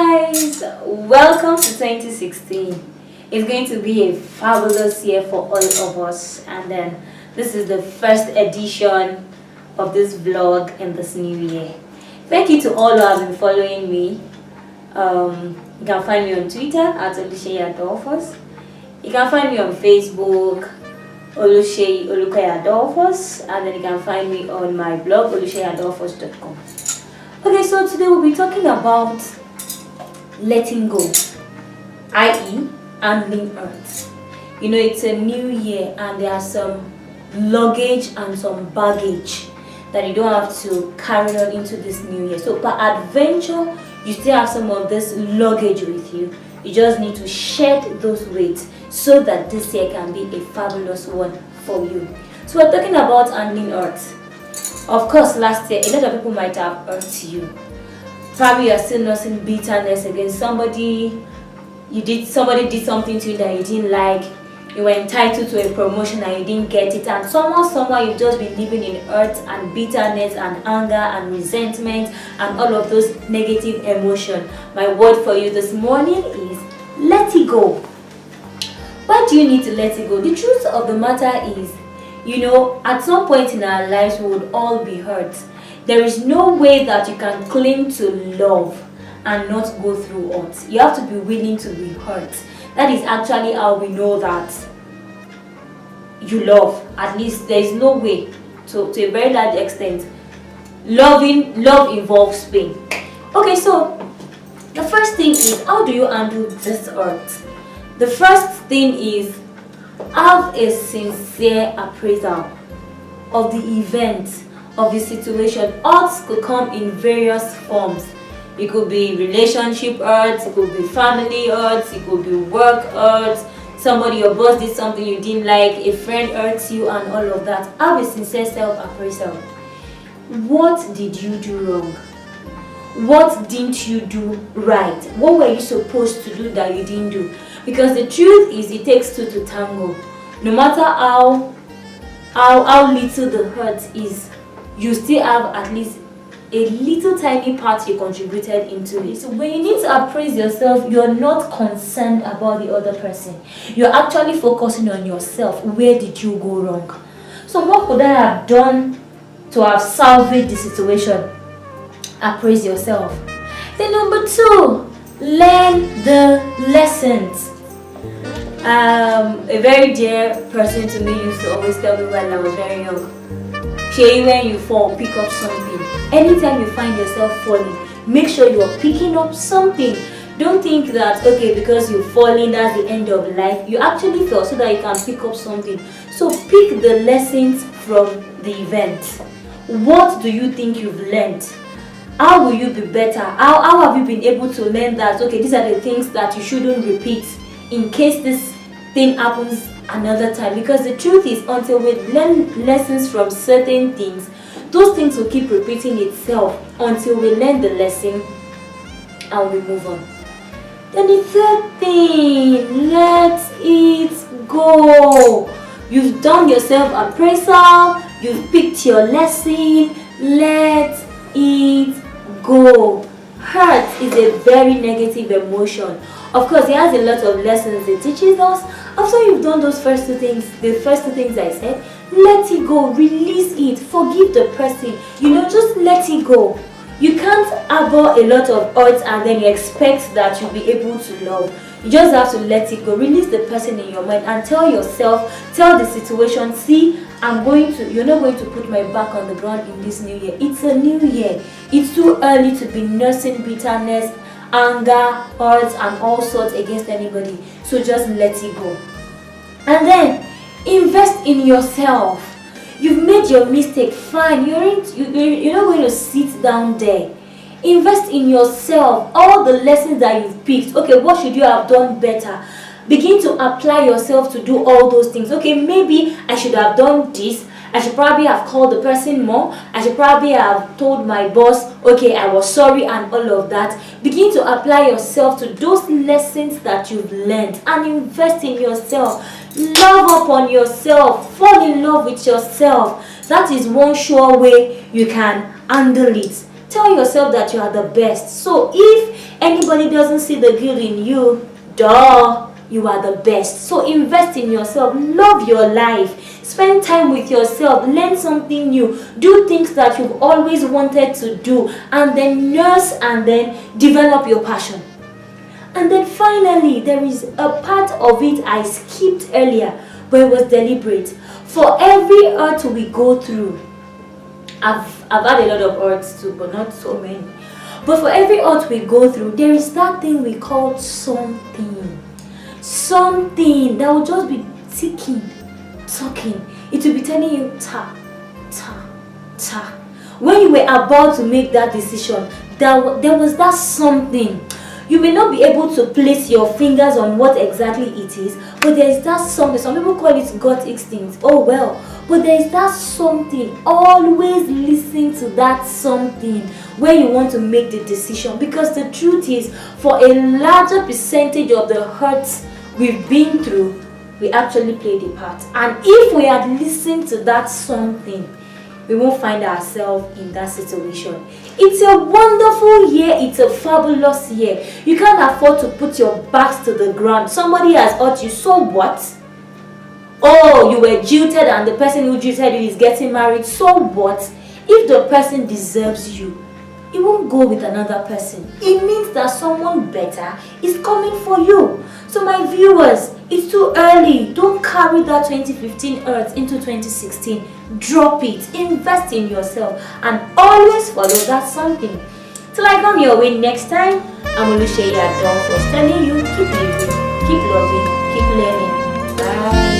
guys, welcome to 2016. It's going to be a fabulous year for all of us, and then this is the first edition of this vlog in this new year. Thank you to all who have been following me. You can find me on Twitter at Oluseyi Adolphus. You can find me on Facebook, Oluseyi Adolphus, and then you can find me on my blog, oluseiadolphus.com. Okay, so today we'll be talking about letting go, i.e., handling earth. You know, it's a new year and there are some luggage and some baggage that you don't have to carry on into this new year. So, per adventure, you still have some of this luggage with you. You just need to shed those weights so that this year can be a fabulous one for you. So, we're talking about handling earth. Of course, last year, a lot of people might have hurt you. Probably you are still nursing bitterness against somebody. Somebody did something to you that you didn't like. You were entitled to a promotion and you didn't get it. And somewhere you've just been living in hurt and bitterness and anger and resentment and all of those negative emotions. My word for you this morning is let it go. Why do you need to let it go? The truth of the matter is, you know, at some point in our lives, we would all be hurt. There is no way that you can claim to love and not go through hurt. You have to be willing to be hurt. That is actually how we know that you love. At least there is no way, to a very large extent, love involves pain. Okay, so the first thing is, how do you handle this hurt? The first thing is, have a sincere appraisal of the event, of the situation. Hurts could come in various forms. It could be relationship hurts, it could be family hurts, it could be work hurts. Somebody, your boss did something you didn't like, a friend hurts you, and all of that. Have a sincere self-appraisal. What did you do wrong? What didn't you do right? What were you supposed to do that you didn't do? Because the truth is, it takes two to tango. No matter how little the hurt is, you still have at least a little tiny part you contributed into it. So when you need to appraise yourself, you're not concerned about the other person. You're actually focusing on yourself. Where did you go wrong? So what could I have done to have salvaged the situation? Appraise yourself. Then number 2, learn the lessons. A very dear person to me used to always tell me when I was very young, Shay, when you fall, pick up something. Anytime you find yourself falling, make sure you are picking up something. Don't think that, okay, because you're falling, that's the end of life. You actually fell so that you can pick up something. So pick the lessons from the event. What do you think you've learned? How will you be better? How have you been able to learn that, okay, these are the things that you shouldn't repeat in case this thing happens another time? Because the truth is, until we learn lessons from certain things, those things will keep repeating itself until we learn the lesson and we move on. Then the third thing, let it go. You've done your self-appraisal, you've picked your lesson, let it go. Hurt is a very negative emotion. Of course, it has a lot of lessons it teaches us. After you've done those first two things, the first two things I said, let it go, release it, forgive the person. You know, just let it go. You can't harbor a lot of hurt and then you expect that you'll be able to love. You just have to let it go. Release the person in your mind and tell yourself, tell the situation, see, you're not going to put my back on the ground in this new year. It's a new year. It's too early to be nursing bitterness, anger, hurt, and all sorts against anybody. So just let it go. And then invest in yourself. You've made your mistake, fine. You're not going to sit down there. Invest in yourself. All the lessons that you've picked, okay, what should you have done better? Begin to apply yourself to do all those things. Okay, maybe I should have done this. I should probably have called the person more. I should probably have told my boss, okay, I was sorry, and all of that. Begin to apply yourself to those lessons that you've learned and invest in yourself. Love upon yourself. Fall in love with yourself. That is one sure way you can handle it. Tell yourself that you are the best. So if anybody doesn't see the good in you, duh, you are the best. So invest in yourself. Love your life. Spend time with yourself. Learn something new. Do things that you've always wanted to do. And then nurse and then develop your passion. And then finally, there is a part of it I skipped earlier, but it was deliberate. For every earth we go through, I've had a lot of earths too, but not so many. But for every earth we go through, there is that thing we call something. Something that will just be ticking, talking. It will be telling you, ta, ta, ta. When you were about to make that decision, there was that something. You may not be able to place your fingers on what exactly it is, but there is that something. Some people call it gut instinct. Oh well. But there is that something. Always listen to that something when you want to make the decision. Because the truth is, for a larger percentage of the hurts we've been through, we actually played a part. And if we had listened to that something, we won't find ourselves in that situation. It's a wonderful year. It's a fabulous year. You can't afford to put your backs to the ground. Somebody has hurt you. So what? Oh, you were jilted and the person who jilted you is getting married. So what? If the person deserves you, he won't go with another person. It means that someone better is coming for you. So my viewers, it's too early. Don't carry that 2015 earth into 2016. Drop it. Invest in yourself. And always follow that something. Till I come your way next time, I'm Oluseyi Adolphus telling you, keep living, keep loving, keep learning. Bye.